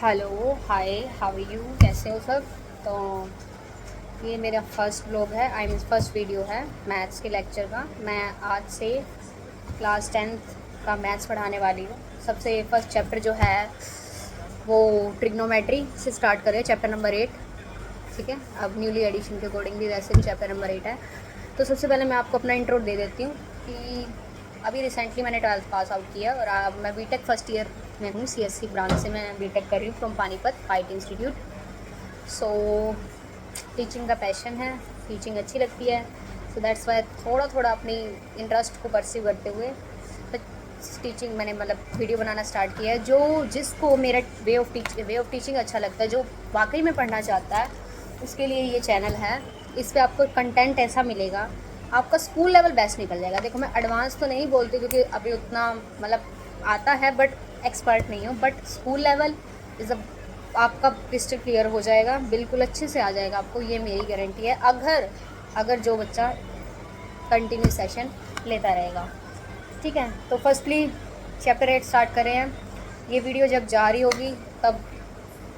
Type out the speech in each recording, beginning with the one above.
Hello hi how are you, कैसे हो सब। तो ये मेरा फर्स्ट ब्लॉग है, आई मीन फर्स्ट वीडियो है मैथ्स के लेक्चर का। मैं आज से क्लास 10th का मैथ्स पढ़ाने वाली हूँ। सबसे फर्स्ट चैप्टर जो है वो ट्रिग्नोमेट्री से स्टार्ट करें, चैप्टर नंबर 8। ठीक है, अब न्यूली एडिशन के अकॉर्डिंग भी वैसे भी चैप्टर नंबर 8 है। तो सबसे पहले मैं आपको अपना इंट्रो दे देती हूँ कि अभी रिसेंटली मैंने 12th पास आउट किया और अब मैं बीटेक फर्स्ट ईयर में हूँ। सीएससी ब्रांच से मैं बीटेक कर रही हूँ from Panipat IT institute. So teaching का पैशन है, टीचिंग अच्छी लगती है। सो दैट्स वाई थोड़ा थोड़ा अपनी इंटरेस्ट को परस्यू करते हुए टीचिंग मैंने वीडियो बनाना स्टार्ट किया है। जो जिसको मेरा वे ऑफ टीचिंग अच्छा लगता है, जो वाकई में पढ़ना चाहता है, उसके लिए ये चैनल है। इस पर आपको कंटेंट ऐसा मिलेगा, आपका स्कूल लेवल बेस्ट निकल जाएगा। देखो, मैं एडवांस तो नहीं बोलती क्योंकि अभी उतना आता है, बट एक्सपर्ट नहीं हूँ। बट स्कूल लेवल इज़ आपका क्रिस्टल क्लियर हो जाएगा, बिल्कुल अच्छे से आ जाएगा आपको, ये मेरी गारंटी है। अगर जो बच्चा कंटिन्यू सेशन लेता रहेगा। ठीक है, तो फर्स्टली चैप्टर 8 स्टार्ट करें हैं। ये वीडियो जब जारी होगी तब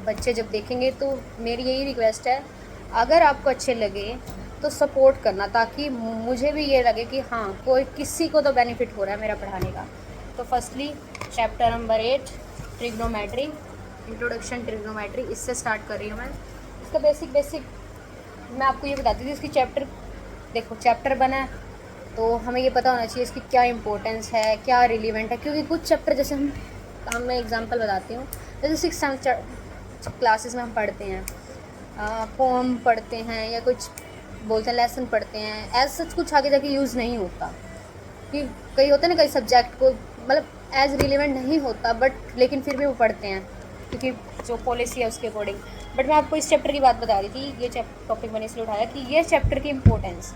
बच्चे जब देखेंगे तो मेरी यही रिक्वेस्ट है, अगर आपको अच्छे लगे तो सपोर्ट करना, ताकि मुझे भी ये लगे कि हाँ, कोई किसी को तो बेनिफिट हो रहा है मेरा पढ़ाने का। तो firstly chapter number 8 trigonometry, introduction trigonometry, इससे स्टार्ट कर रही हूँ मैं। इसका बेसिक मैं आपको ये बताती थी। इसकी चैप्टर देखो, चैप्टर बना है तो हमें ये पता होना चाहिए इसकी क्या इंपॉर्टेंस है, क्या रिलीवेंट है। क्योंकि कुछ चैप्टर जैसे मैं एग्जांपल बताती हूँ, जैसे 6th क्लासेस में हम पढ़ते हैं, पोम पढ़ते हैं या कुछ बोलते हैं लेसन पढ़ते हैं, एज सच कुछ आगे जाके यूज़ नहीं होता। कि कई होते हैं ना, कई सब्जेक्ट को एज रिलेवेंट नहीं होता, बट लेकिन फिर भी वो पढ़ते हैं क्योंकि जो पॉलिसी है उसके अकॉर्डिंग। बट मैं आपको इस चैप्टर की बात बता रही थी, ये टॉपिक मैंने इसलिए उठाया कि ये चैप्टर की importance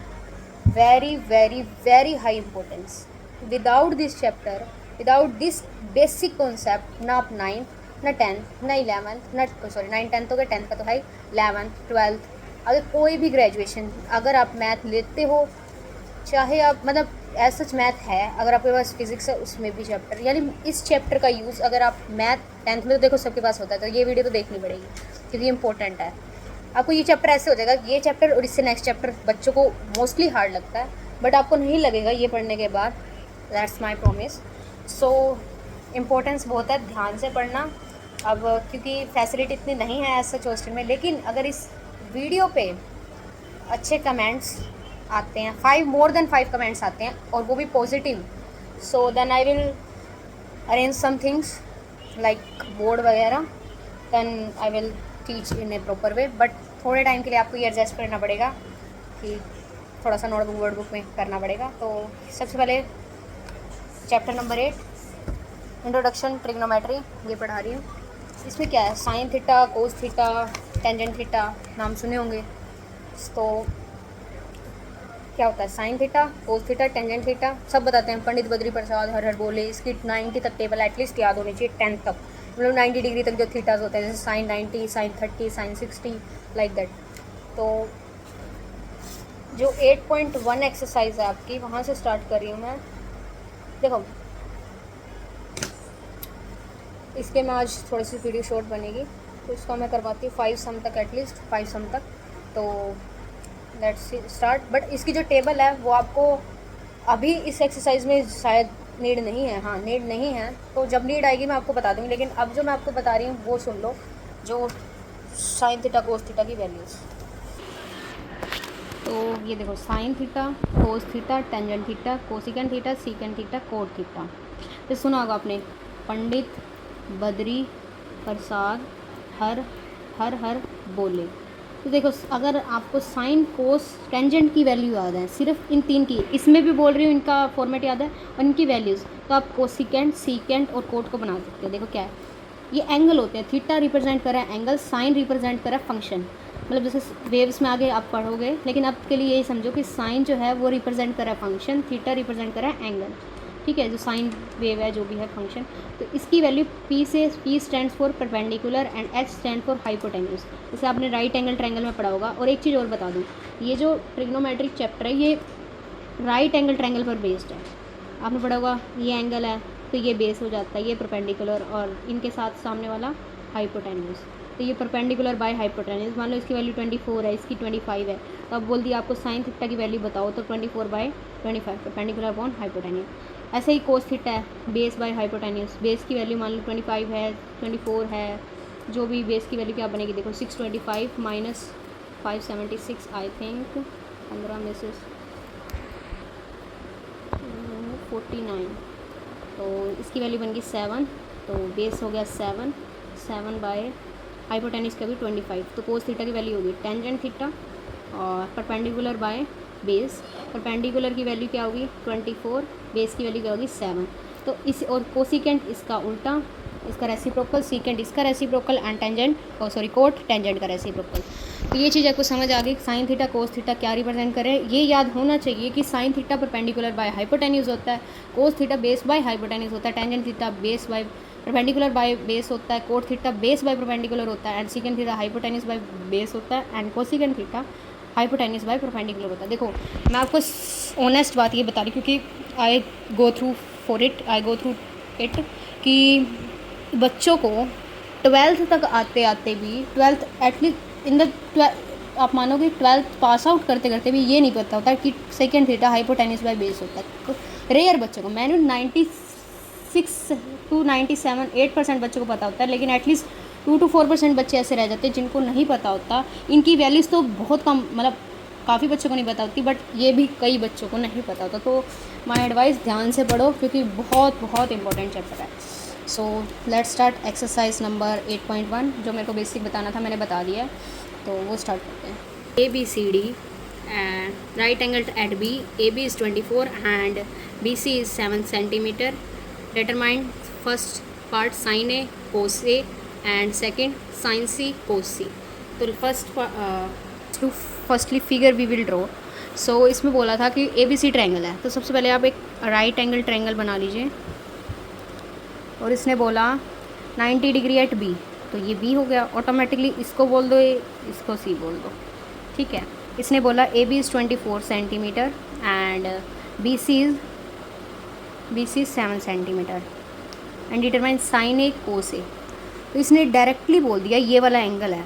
very very very high importance. Without this chapter, without this basic concept, ना आप 9th ना 10th ना 11th ना 9 10th हो गया, 10th का तो है, 11th 12th, अगर कोई भी ग्रेजुएशन अगर आप मैथ लेते हो, चाहे आप एज सच मैथ है, अगर आपके पास फिजिक्स है उसमें भी चैप्टर, यानी इस चैप्टर का यूज़ अगर आप मैथ 10th में तो देखो सबके पास होता है, तो ये वीडियो तो देखनी पड़ेगी क्योंकि इंपॉर्टेंट है। आपको ये चैप्टर ऐसे हो जाएगा, ये चैप्टर और इससे नेक्स्ट चैप्टर बच्चों को मोस्टली हार्ड लगता है, बट आपको नहीं लगेगा ये पढ़ने के बाद, that's my promise. So importance बहुत है, ध्यान से पढ़ना। अब क्योंकि फैसिलिटी इतनी नहीं है एज सच हॉस्टल में, लेकिन अगर इस वीडियो पे अच्छे कमेंट्स आते हैं, 5 मोर देन 5 कमेंट्स आते हैं और वो भी positive, so then I will arrange some things like board वगैरह, then I will teach in a proper way. But थोड़े टाइम के लिए आपको ये एडजस्ट करना पड़ेगा कि थोड़ा सा नोटबुक वर्डबुक में करना पड़ेगा। तो सबसे पहले चैप्टर नंबर 8 इंट्रोडक्शन ट्रिग्नोमेट्री ये पढ़ा रही हूँ। इसमें क्या है, sign theta, cos theta, tangent theta, नाम सुने होंगे। तो क्या होता है sign theta, cos theta, tangent theta, सब बताते हैं पंडित बद्री प्रसाद हर हर बोले। इसकी 90 तक टेबल एटलीस्ट याद होनी चाहिए, 10th तक, 90 डिग्री तक जो थीटाज होते हैं, जैसे sine 90, sine 30, sine 60, like that. तो जो 8.1 एक्सरसाइज है आपकी, वहाँ से स्टार्ट कर रही हूँ मैं। देखो, इसके मैं आज थोड़ी सी वीडियो शॉर्ट बनेगी, तो इसका मैं करवाती हूँ 5 सम तक, एटलीस्ट 5 सम तक। तो लेट्स स्टार्ट। बट इसकी जो टेबल है वो आपको अभी इस एक्सरसाइज में शायद नीड नहीं है, हाँ नीड नहीं है, तो जब नीड आएगी मैं आपको बता दूँगी। लेकिन अब जो मैं आपको बता रही हूँ वो सुन लो, जो साइन थीटा कोस थीटा की वैल्यूज़। तो ये देखो, sign theta, cos theta, tangent theta, cosecant theta, secant theta, cot theta. तो सुना होगा आपने, पंडित बद्री प्रसाद हर हर हर बोले। तो देखो, अगर आपको साइन कोस टेंजेंट की वैल्यू याद है, सिर्फ इन 3 की, इसमें भी बोल रही हूँ, इनका फॉर्मेट याद है और इनकी वैल्यूज़, तो आप कोसिकेंट, सीकेंट और कोट को बना सकते हो। देखो क्या है, ये एंगल होते हैं। थीटा रिप्रेजेंट कर रहा है एंगल, साइन रिप्रेजेंट कर रहा है फंक्शन। जैसे वेव्स में आगे आप पढ़ोगे, लेकिन अब के लिए यही समझो कि साइन जो है वो रिप्रेजेंट कर रहा है फंक्शन, थीटा रिप्रेजेंट कर रहा है एंगल। ठीक है, जो साइन वेव है, जो भी है फंक्शन, तो इसकी value P stands for perpendicular and H stand for hypotenuse. जैसे आपने राइट एंगल ट्रायंगल में पढ़ा होगा। और एक चीज़ और बता दूँ, ये जो ट्रिग्नोमेट्रिक चैप्टर है ये राइट एंगल ट्रायंगल पर बेस्ड है। आपने पढ़ा होगा, ये एंगल है तो ये बेस हो जाता है, ये परपेंडिकुलर, और इनके साथ सामने वाला हाइपोटेन्यूज। तो ये परपेंडिकुलर बाय हाइपोटेन्यूज, मान लो इसकी वैल्यू 24 है, इसकी 25 है, तो अब बोल दिया आपको साइन थीटा की वैल्यू बताओ, तो 24/25 परपेंडिकुलर अपॉन हाइपोटेन्यूज। ऐसे ही कोस थीटा है, बेस बाय हाइपोटेन्यूज, बेस की वैल्यू मान लो 25 है, 24 है, जो भी बेस की वैल्यू क्या बनेगी देखो, 625 माइनस 576 आई थिंक 15 में से 49, तो इसकी वैल्यू बन गई 7, तो बेस हो गया 7 बाय हाइपोटेन्यूज का भी 25, तो कोस थीटा की वैल्यू होगी टेंजेंट थीटा और परपेंडिकुलर बाय बेस, परपेंडिकुलर की वैल्यू क्या होगी 24, बेस की वैल्यू क्या होगी 7। तो इस और कोसिकेंट इसका उल्टा, इसका रेसिप्रोकल, सीकेंट इसका reciprocal and tangent cot tangent का रेसिप्रोकल। तो ये चीज़ आपको समझ आ गई, साइन थीटा कोस थीटा क्या रिप्रेजेंट करें। ये याद होना चाहिए कि sine theta perpendicular by hypotenuse होता है, cos theta base by hypotenuse होता है, tangent theta base by perpendicular by base होता है, cot theta base by perpendicular होता है, and secant theta hypotenuse by base होता है, and cosecant theta hypotenuse bye perpendicular होता है। देखो मैं आपको ऑनेस्ट बात ये बता रही क्योंकि आई गो थ्रू इट कि बच्चों को 12th तक आते आते भी 12th एटलीस्ट इन द आप मानोगे 12th पास आउट करते करते भी ये नहीं पता होता कि second theta hypotenuse by base होता है। तो रेयर बच्चों को, मैंने 96 to 97 8% बच्चों को पता होता है, लेकिन एटलीस्ट 2 to 4% बच्चे ऐसे रह जाते हैं जिनको नहीं पता होता। इनकी वैल्यूज़ तो बहुत कम, मतलब काफ़ी बच्चों को नहीं पता होती, बट ये भी कई बच्चों को नहीं पता होता। तो माय एडवाइस ध्यान से पढ़ो क्योंकि बहुत बहुत इंपॉर्टेंट चैप्टर है। So let's start exercise number 8.1, जो मेरे को बेसिक बताना था मैंने बता दिया है, तो वो स्टार्ट करते हैं। ABCD and right angled at B, AB is 24 and BC is 7 centimeter. Determine first part sin A cos A and second sin C cos C. तो firstly figure we will draw. So इसमें बोला था कि ABC triangle है, तो सबसे पहले आप एक राइट एंगल ट्रायंगल बना लीजिए, और इसने बोला 90 डिग्री एट B, तो ये B हो गया ऑटोमेटिकली, इसको बोल दो A, इसको C बोल दो, ठीक है। इसने बोला AB is 24 centimetre and BC is 7 centimetre and determine sine A cos A। तो इसने डायरेक्टली बोल दिया ये वाला एंगल है,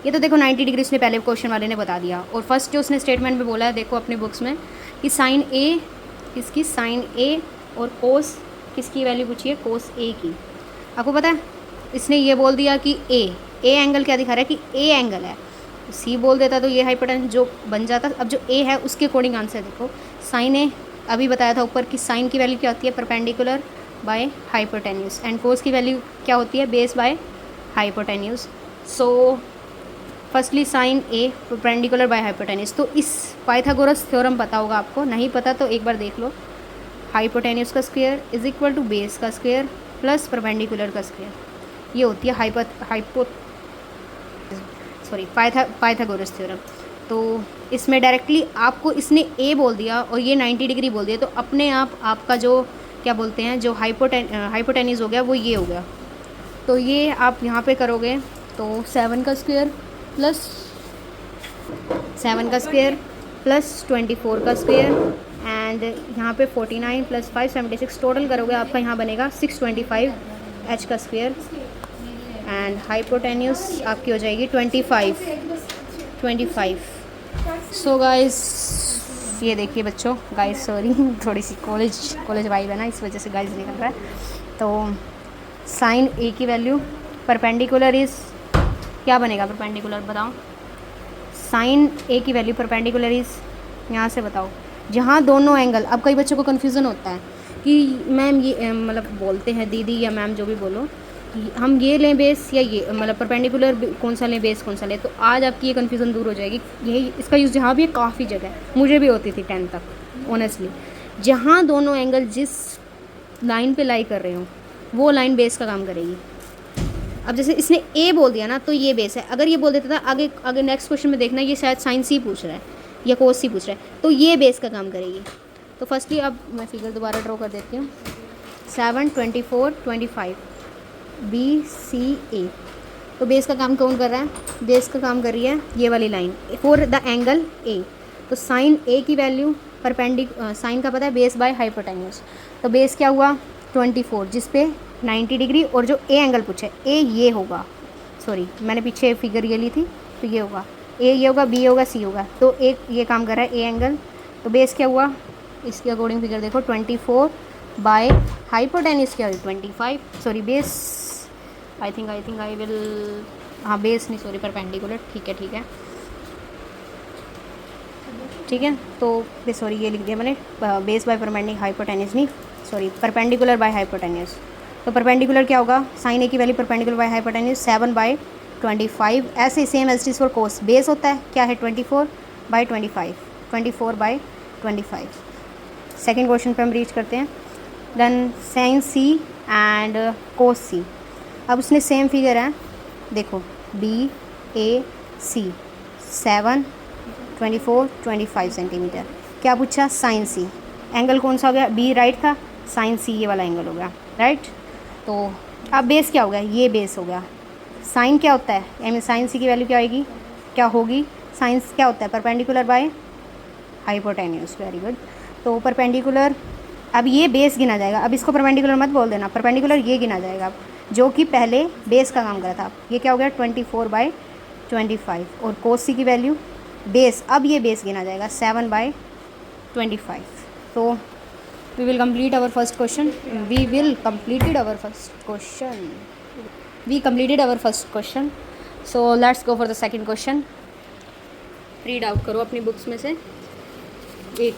ये तो देखो 90 डिग्री उसने पहले क्वेश्चन वाले ने बता दिया, और फर्स्ट जो उसने स्टेटमेंट में बोला है देखो अपनी बुक्स में कि साइन A किसकी, साइन A, और कोस किसकी वैल्यू पूछी है, कोस A की। आपको पता है इसने ये बोल दिया कि A एंगल क्या दिखा रहा है कि A एंगल है, C बोल देता तो ये हाइपोटेन्यूज जो बन जाता। अब जो A है उसके अकॉर्डिंग आंसर देखो, साइन A अभी बताया था ऊपर कि साइन की वैल्यू क्या होती है, perpendicular by hypotenuse, and cos की वैल्यू क्या होती है, base by hypotenuse. So firstly sine A perpendicular by hypotenuse. तो इस पाइथागोरस थ्योरम पता होगा आपको, नहीं पता तो एक बार देख लो, हाइपोटेन्यूज का square is equal to base का स्क्वायर प्लस परपेंडिकुलर का स्क्वायर, ये होती है पाइथागोरस थ्योरम। तो इसमें डायरेक्टली आपको इसने A बोल दिया और ये 90 डिग्री बोल दिया, तो अपने आप आपका जो क्या बोलते हैं जो हाइपोटेन्यूज हो गया वो ये हो गया। तो ये आप यहाँ पे करोगे तो 7 का स्क्वायर प्लस 24 का स्क्वायर एंड यहाँ पे 49 प्लस 576 टोटल करोगे आपका यहाँ बनेगा 625 H का स्क्वायर एंड हाइपोटेन्यूज आपकी हो जाएगी 25। सो गाइस ये देखिए बच्चों, गाइस सॉरी थोड़ी सी कॉलेज वाइब है ना, इस वजह से गाइस निकल रहा है। तो साइन A की वैल्यू परपेंडिकुलर इज़ क्या बनेगा, परपेंडिकुलर बताओ, साइन A की वैल्यू परपेंडिकुलर इज़ यहाँ से बताओ, जहाँ दोनों एंगल, अब कई बच्चों को कन्फ्यूज़न होता है कि मैम ये मतलब बोलते हैं दीदी या मैम जो भी बोलो कि हम ये लें बेस या ये, मतलब परपेंडिकुलर कौन सा लें बेस कौन सा लें। तो आज आपकी ये कन्फ्यूज़न दूर हो जाएगी। यही इसका यूज़ जहाँ भी है, काफ़ी जगह है, मुझे भी होती थी 10th तक ऑनेस्टली, जहाँ दोनों एंगल जिस लाइन पे लाई कर रहे हो वो लाइन बेस का काम करेगी। अब जैसे इसने A बोल दिया ना तो ये बेस है, अगर ये बोल देता था आगे नेक्स्ट क्वेश्चन में देखना ये शायद साइन C पूछ रहा है या कोस C पूछ रहा है, तो ये बेस का काम करेगी। तो फर्स्टली अब मैं फिगर दोबारा ड्रॉ कर देती हूँ, 7 24 25 BCA। तो बेस का काम कौन कर रहा है, बेस का काम कर रही है ये वाली line for the angle A। तो साइन A की वैल्यू साइन का पता है बेस बाय हाइपोटेन्यूज, तो बेस क्या हुआ 24 जिस पे 90 डिग्री, और जो A एंगल पूछे A ये होगा, सॉरी मैंने पीछे फिगर ये ली थी, तो ये होगा ए, ये होगा बी, होगा सी होगा, तो एक ये काम कर रहा है ए एंगल, तो बेस क्या हुआ, इसके अकॉर्डिंग फिगर देखो 24 बाय हाइपोटेन्यूज क्या हुई 25, sorry base I think I will, हाँ बेस नहीं सॉरी परपेंडिकुलर, ठीक है ठीक है, तो सॉरी ये लिख दिया मैंने बेस बाय परपेंडिकुलर हाइपोटेन्यूज नहीं, सॉरी परपेंडिकुलर बाय हाइपोटेन्यूज, तो परपेंडिकुलर क्या होगा, साइन ए की वैल्यू परपेंडिकुलर बाय हाइपोटेन्यूज 7/25, ऐसे same as is for cos, base होता है क्या है 24/25, 24/25। सेकेंड क्वेश्चन पे हम रीच करते हैं, then sine C and cos C, अब उसने सेम फिगर है देखो बी ए सी 7, 24, 25 सेंटीमीटर, क्या पूछा साइन सी, एंगल कौन सा हो गया, बी राइट था, साइन सी ये वाला एंगल हो गया राइट, तो अब बेस क्या हो गया, ये बेस हो गया, साइन क्या होता है, यानी साइन सी की वैल्यू क्या आएगी, क्या होगी, साइंस क्या होता है perpendicular by hypotenuse, very good, तो परपेंडिकुलर, अब ये बेस गिना जाएगा, अब इसको परपेंडिकुलर मत बोल देना, परपेंडिकुलर ये गिना जाएगा जो कि पहले बेस का काम कर रहा था, ये क्या हो गया 24/25, और कोस सी की वैल्यू बेस, अब ये बेस गिना जाएगा 7/25, तो we will complete our first question, we completed our first question, so let's go for the second question, read out करो अपनी बुक्स में से एक,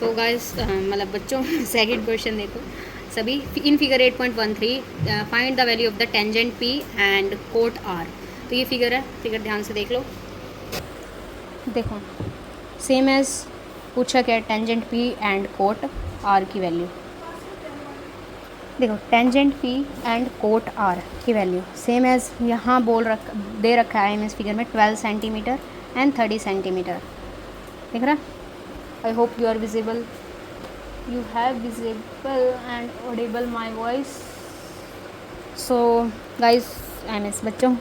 तो गाइस मतलब बच्चों सेकंड क्वेश्चन देखो सभी, in figure 8.13 find the value of the tangent P and cot R, तो ये फिगर है, फिगर ध्यान से देख लो, देखो सेम एज पूछा क्या है tangent P and cot R की वैल्यू, देखो tangent P and cot R की वैल्यू सेम एज यहाँ दे रखा है इस फिगर में 12 सेंटीमीटर एंड 30 सेंटीमीटर, देख रहा, I hope you are visible, you have visible and audible my voice, so guys MS बच्चों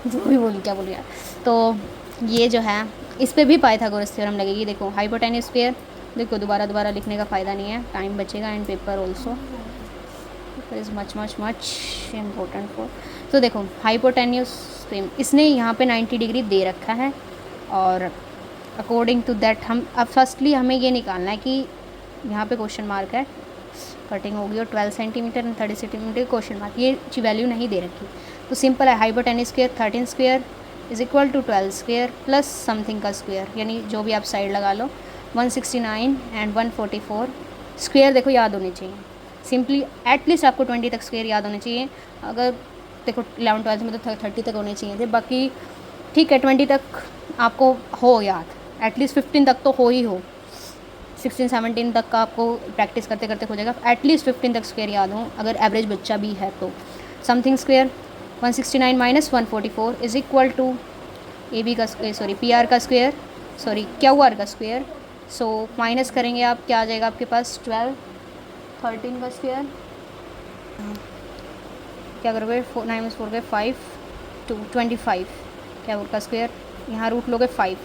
जो भी बोली क्या बोल यार, तो ये जो है इस पे भी पाइथागोरस थ्योरम लगेगी, देखो हाइपोटेन्यूज स्क्वायर, देखो दोबारा लिखने का फ़ायदा नहीं है, टाइम बचेगा and paper also is much important for, तो देखो हाइपोटेन्यूज सेम, इसने यहाँ पे 90 डिग्री दे रखा है, और अकॉर्डिंग टू दैट हम अब फर्स्टली हमें ये निकालना है कि यहाँ पे क्वेश्चन मार्क है, कटिंग होगी और 12 centimetre and 30 centimetre question mark, ये वैल्यू नहीं दे रखी, तो सिंपल है hypotenuse square 13 square is equal to 12 square plus something का स्क्वायर, यानी जो भी आप साइड लगा लो 169 एंड 144 स्क्वायर, देखो याद होने चाहिए, सिंपली एटलीस्ट आपको 20 तक स्क्वायर याद होने चाहिए, अगर देखो 11-12 में तो 30 तक होने चाहिए थे, बाकी ठीक है 20 तक आपको हो याद, एटलीस्ट 15 तक तो हो ही हो, 16-17 तक का आपको प्रैक्टिस करते करते हो जाएगा, एटलीस्ट 15 तक स्क्वायर याद हो अगर एवरेज बच्चा भी है तो, something square 169 minus 144 is equal to A B का सॉरी पी आर का स्क्वायर, सॉरी क्यू आर का स्क्वायर, सो माइनस करेंगे आप क्या आ जाएगा आपके पास 12, 13 का स्क्वायर, क्या करोगे 9 4 5 2 25, क्या का स्क्वायर, यहाँ रूट लोगे 5,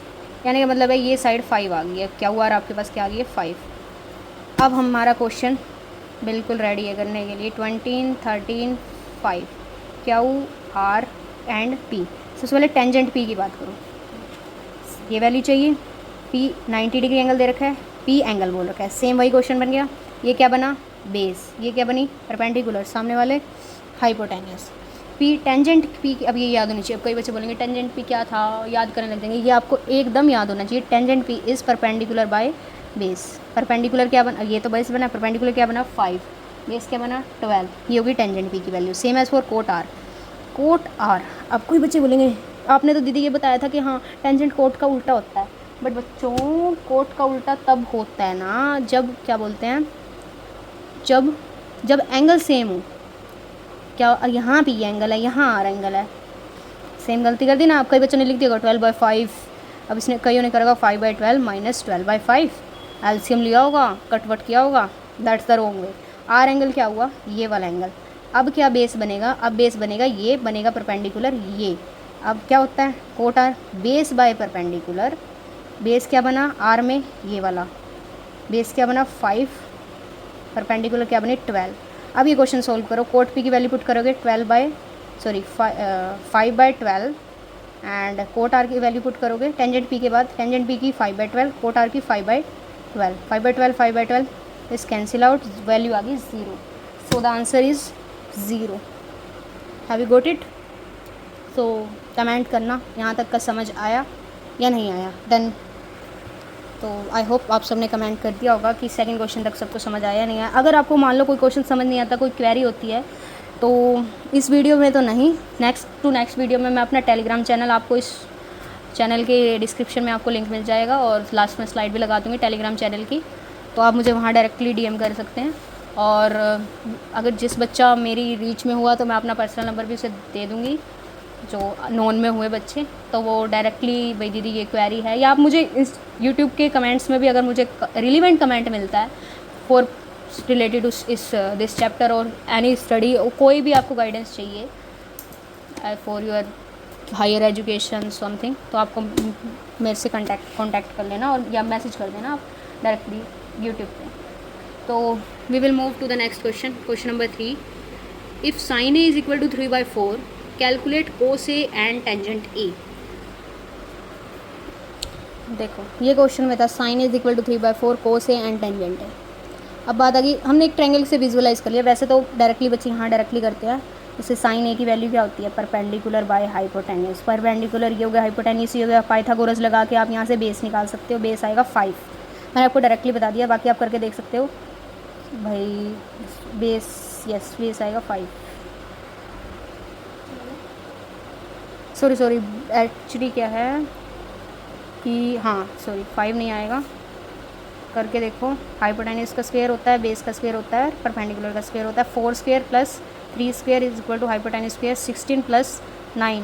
यानी कि मतलब है ये साइड 5 आ गई है, क्या हुआ आपके पास क्या आ गई है 5। अब हमारा क्वेश्चन बिल्कुल रेडी है करने के लिए, 20, 13, 5 क्यू आर एंड पी, सबसे पहले टेंजेंट पी की बात करो, ये वैल्यू चाहिए, पी 90 डिग्री एंगल दे रखा है, पी एंगल बोल रखा है, सेम वही क्वेश्चन बन गया, ये क्या बना बेस, ये क्या बनी परपेंडिकुलर, सामने वाले हाइपोटेन्यूज, पी टेंजेंट पी, अब ये याद होनी चाहिए, अब कई बच्चे बोलेंगे टेंजेंट पी क्या था, याद करने लग जाएंगे, ये आपको एकदम याद होना चाहिए, tangent P is perpendicular by base, perpendicular क्या बना, ये तो बेस बना, परपेंडिकुलर क्या बना 5, बेस क्या बना 12, ये होगी टेंजेंट पी की value, same as for cot R, अब कोई बच्चे बोलेंगे आपने तो दीदी ये बताया था कि हाँ टेंजेंट कोट का उल्टा होता है, बट बच्चों कोट का उल्टा तब होता है ना जब क्या बोलते हैं, जब एंगल सेम हो, क्या यहाँ भी एंगल है, यहाँ आर एंगल है, सेम गलती कर दी ना आप, कई बच्चों ने लिख दिया 12/5, अब इसने कईयों ने करेगा 5/12 माइनस 12/5, एलसीएम लिया होगा कटवट किया होगा, that's the wrong way, R angle क्या हुआ ये वाला एंगल, अब क्या बेस बनेगा, अब बेस बनेगा ये बनेगा परपेंडिकुलर ये, अब क्या होता है cot R base by perpendicular, base क्या बना आर में ये वाला, बेस क्या बना 5, परपेंडिकुलर क्या बने 12, अब ये क्वेश्चन सोल्व करो। कोट पी की वैल्यू पुट करोगे 5/12 एंड कोट आर की वैल्यू पुट करोगे टेंजेंट पी के बाद, टेंजेंट पी की 5/12, कोट आर की 5/12, 5/12 इस कैंसिल आउट, वैल्यू आ गई 0। So the answer is 0। Have you got it? So comment करना यहाँ तक का समझ आया या नहीं आया। देन तो आई होप आप सबने कमेंट कर दिया होगा कि सेकंड क्वेश्चन तक सबको समझ आया या नहीं आया। अगर आपको मान लो कोई क्वेश्चन समझ नहीं आता, कोई क्वेरी होती है, तो इस वीडियो में तो नहीं, नेक्स्ट वीडियो में मैं अपना टेलीग्राम चैनल, आपको इस चैनल के डिस्क्रिप्शन में आपको लिंक मिल जाएगा और लास्ट में स्लाइड भी लगा दूँगी टेलीग्राम चैनल की, तो आप मुझे वहाँ डायरेक्टली DM कर सकते हैं। और अगर जिस बच्चा मेरी रीच में हुआ तो मैं अपना पर्सनल नंबर भी उसे दे दूँगी, जो नॉन में हुए बच्चे, तो वो डायरेक्टली भाई दीदी ये क्वेरी है, या आप मुझे इस यूट्यूब के कमेंट्स में भी अगर मुझे रिलीवेंट कमेंट मिलता है for related to this chapter और एनी स्टडी, कोई भी आपको गाइडेंस चाहिए for your higher education something, तो आपको मेरे से कांटेक्ट कर लेना और या मैसेज कर देना आप डायरेक्टली यूट्यूब पे। तो we will move to the next question, question number 3। If sine A is equal to 3/4 calculate cos A and tangent A. देखो ये क्वेश्चन में था sine is equal to 3/4 cos A and tangent A. अब बात आ गई, हमने एक triangle से विजुअलाइज कर लिया, वैसे तो डायरेक्टली बच्चे यहाँ डायरेक्टली करते हैं। जैसे साइन ए की वैल्यू क्या होती है, परपेंडिकुलर बाय हाइपोटेन्यूज। परपेंडिकुलर ये हो गया, हाइपोटेन्यूज ये हो गया। पाइथागोरस लगा के आप यहाँ से बेस निकाल सकते हो, बेस आएगा 5। मैंने आपको डायरेक्टली बता दिया, बाकी आप करके देख सकते हो भाई। बेस बेस आएगा 5। सॉरी एक्चुअली क्या है कि हाँ 5 नहीं आएगा, करके देखो। हाइपोटेन्यूज का स्क्वायर होता है, बेस का स्क्वायर होता है, परपेंडिकुलर का स्क्वायर होता है। 4 square plus 3 square is equal to hypotenuse square 16 plus 9।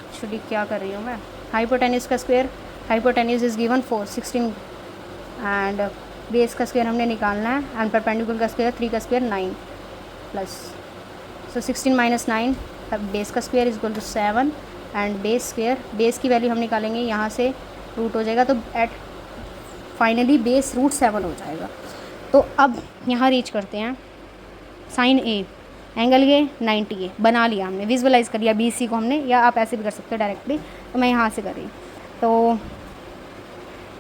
Actually क्या कर रही हूँ मैं, हाइपोटेन्यूज का square, hypotenuse is given 4, 16 and base का स्क्वायर हमने निकालना है एंड परपेंडिकुलर का स्क्वायर 3 का square 9 plus, so 16 minus 9, base का square is equal to 7 and base square, base की वैल्यू हम निकालेंगे यहाँ से, रूट हो जाएगा, तो एट फाइनली बेस √7 हो जाएगा। तो अब यहाँ रीच करते हैं साइन ए, एंगल ये 90 है, बना लिया हमने, विजुअलाइज कर लिया BC को हमने, या आप ऐसे भी कर सकते हो डायरेक्टली, तो मैं यहाँ से कर रही। तो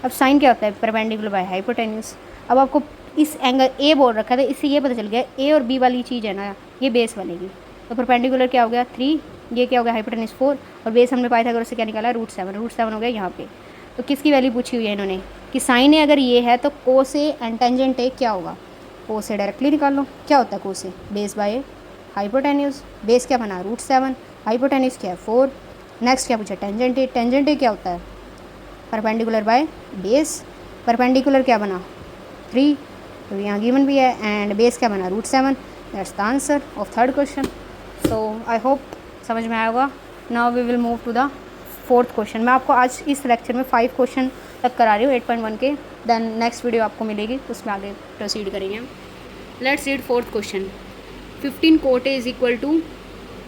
अब साइन क्या होता है, परपेंडिकुलर बाय हाइपोटेन्यूज। अब आपको इस एंगल ए बोल रखा था, इससे ये पता चल गया ए और बी वाली चीज़ है ना, ये बेस बनेगी। तो परपेंडिकुलर क्या हो गया 3, ये क्या हो गया हाइपोटेन्यूज 4, और बेस हमने पाइथागोरस से क्या निकाला √7 हो गया यहाँ पे। तो किसकी वैल्यू पूछी हुई है इन्होंने कि साइन ए अगर ये है तो कोस ए एंड टेंजेंट ए क्या होगा। कोस ए डायरेक्टली निकाल लो, क्या होता है कोस ए, बेस बाय हाइपोटेन्यूज, बेस क्या बना √7, हाइपोटेन्यूज क्या है 4। नेक्स्ट क्या पूछा टेंजेंट ए, टेंजेंट ए क्या होता है परपेंडिकुलर बाय बेस, परपेंडिकुलर क्या बना 3, तो यहाँ गिवन भी है, एंड बेस क्या बना √7। That's the answer of third question. So I hope समझ में आया होगा। Now we will move to the fourth question. मैं आपको आज इस लेक्चर में 5 क्वेश्चन तक करा रही हूँ 8.1 के, देन नेक्स्ट वीडियो आपको मिलेगी, उसमें आगे प्रोसीड करेंगे। Let's read fourth question. 15 cot A is equal to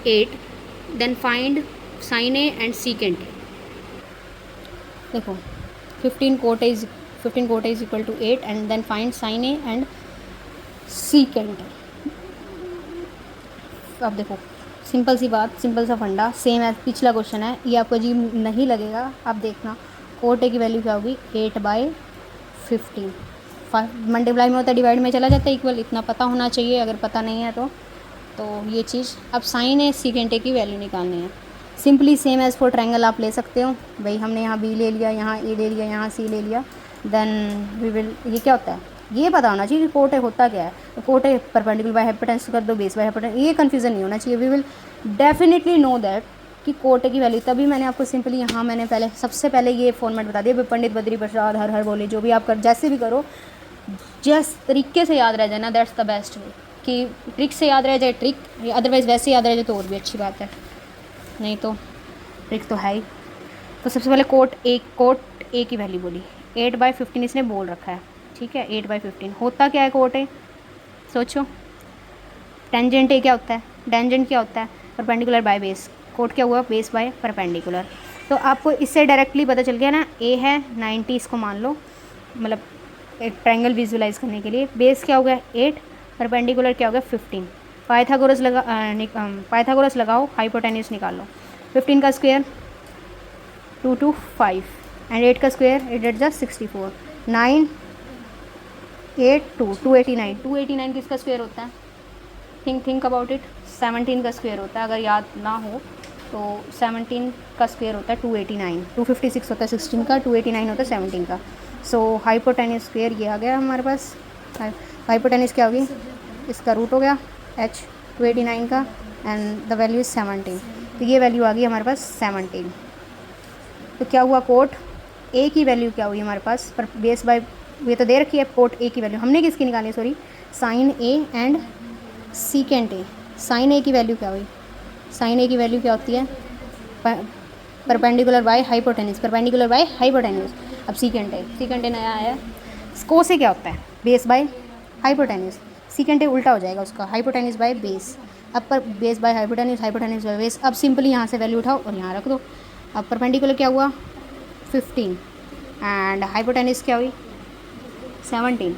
8, then find sine A and secant A. देखो 15 cot A is equal to 8 and then find sine A and secant A. अब देखो simple सी बात, simple सा फंडा, same as पिछला question है, ये आपको अजीब नहीं लगेगा। आप देखना कोट ए की वैल्यू क्या होगी 8/15, मल्टीप्लाई में होता है, डिवाइड में चला जाता है, इक्वल, इतना पता होना चाहिए अगर पता नहीं है तो ये चीज़। अब साइन ए सीकेंट ए की वैल्यू निकालनी है, simply same as for triangle आप ले सकते हो। भाई हमने यहाँ B ले लिया, यहाँ A ले लिया, यहाँ C ले लिया, देन वी विल, ये क्या होता है ये पता होना चाहिए कि कोट ए होता क्या है। तो cot A perpendicular by hypotenuse कर दो, बेस बाय हाइपोटेन्यूज, ये कन्फ्यूजन नहीं होना चाहिए। We will definitely know that कि कोट ए की वैल्यू, तभी मैंने आपको सिंपली यहाँ मैंने सबसे पहले ये फॉर्मेट बता दिया, पंडित बद्री प्रसाद हर बोले, जो भी आप कर, जैसे भी करो, जिस तरीके से याद रह जाए ना, दैट्स द बेस्ट वे। कि ट्रिक से याद रह जाए ट्रिक, अदरवाइज़ वैसे याद रह जाए तो और भी अच्छी बात है, नहीं तो ट्रिक तो है ही। तो सबसे पहले कोट ए की वैल्यू बोली 8/15 इसने बोल रखा है, ठीक है। 8/15 होता क्या है कोट ए, सोचो। टेंजेंट ए क्या होता है, टेंजेंट क्या होता है परपेंडिकुलर बाय बेस, कोट क्या हुआ बेस बाय परपेंडिकुलर। तो आपको इससे डायरेक्टली पता चल गया ना, ए है 90, इसको मान लो, मतलब एक ट्रायंगल विजुलाइज करने के लिए। बेस क्या हो गया 8, परपेंडिकुलर क्या हो गया 15। पाइथागोरस लगाओ, हाइपोटेन्यूज निकालो। 15 का स्क्वायर 2 to 5 एंड 8 का स्क्वायर 8 8 जा 64, 9 8 2 289। 289 किसका स्क्वायर होता है? Think about it. 17 का स्क्वायर होता है, अगर याद ना हो तो 17 का स्क्वायर होता है 289। 256 होता है 16 का, 289 होता है 17 का। सो हाइपोटेन्यूज स्क्वायर ये आ गया हमारे पास। हाइपोटेन्यूज क्या होगी? इसका रूट हो गया h 289 का एंड द वैल्यू इज़ 17। तो ये वैल्यू आ गई हमारे पास 17। तो क्या हुआ? कोट ए की वैल्यू क्या हुई हमारे पास? पर बेस बाय ये तो दे रखी है कोट ए की वैल्यू, हमने किसकी निकाली? Sorry, sine A and secant A. Sine A की वैल्यू क्या हुई? साइन ए की वैल्यू क्या होती है? Perpendicular by hypotenuse, perpendicular by hypotenuse. अब सीकेंट ए नया आया। को से क्या होता है? Base by hypotenuse. Secant A उल्टा हो जाएगा उसका, हाइपोटेन्यूज बाय बेस। अब पर base by hypotenuse, hypotenuse by base. अब सिंपली यहाँ से वैल्यू उठाओ और यहाँ रख दो। अब परपेंडिकुलर क्या हुआ? 15 एंड हाइपोटेन्यूज क्या हुई? 17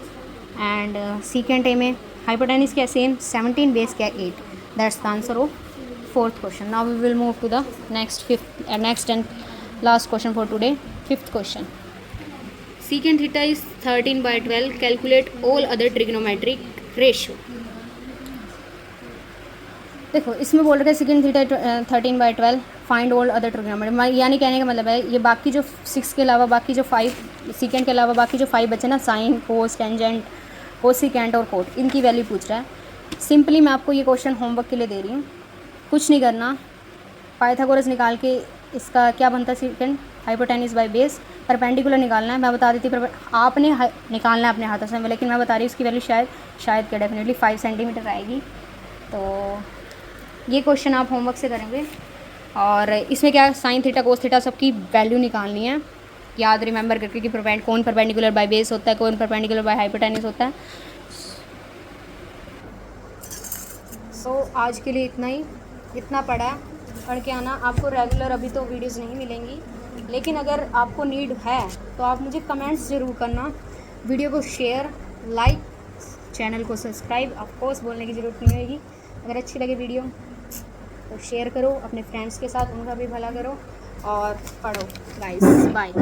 एंड सीकेंट ए में हाइपोटेन्यूज क्या? सेम 17, बेस क्या? 8। That's the answer of fourth question. Now we will move to the next and last question for today, fifth question. Secant theta is 13/12. Calculate all other trigonometric ratio. देखो इसमें बोल रहे थे secant theta 13/12 find all other trigonometry, यानी कहने का मतलब है ये बाकी जो 6 के अलावा बाकी जो 5 secant के अलावा बाकी जो 5 बचे ना, साइन, कोस, टेंजेंट, कोसिकेंट और कोट, इनकी वैल्यू पूछ रहा है। सिंपली मैं आपको ये क्वेश्चन होमवर्क के लिए दे रही हूँ, कुछ नहीं करना। पाइथागोरस निकाल के इसका क्या बनता है? Second hypotenuse by base. Perpendicular निकालना है, मैं बता देती आपने निकालना है अपने हाथों से, लेकिन मैं बता रही हूँ इसकी वैल्यू शायद क्या डेफिनेटली 5 सेंटीमीटर आएगी। तो ये क्वेश्चन आप होमवर्क से करेंगे और इसमें क्या साइन थीटा कोस थीटा सबकी वैल्यू निकालनी है, याद रिमेंबर करके कि कौन परपेंडिकुलर बाय बेस होता है, कौन परपेंडिकुलर बाय हाइपोटेन्यूज होता है। सो आज के लिए इतना ही, इतना पढ़ा पढ़ के आना। आपको रेगुलर अभी तो वीडियोस नहीं मिलेंगी, लेकिन अगर आपको नीड है तो आप मुझे कमेंट्स ज़रूर करना। वीडियो को शेयर, लाइक, चैनल को सब्सक्राइब ऑफ कोर्स बोलने की ज़रूरत नहीं होगी। अगर अच्छी लगे वीडियो तो शेयर करो अपने फ्रेंड्स के साथ, उनका भी भला करो और पढ़ो। Guys bye.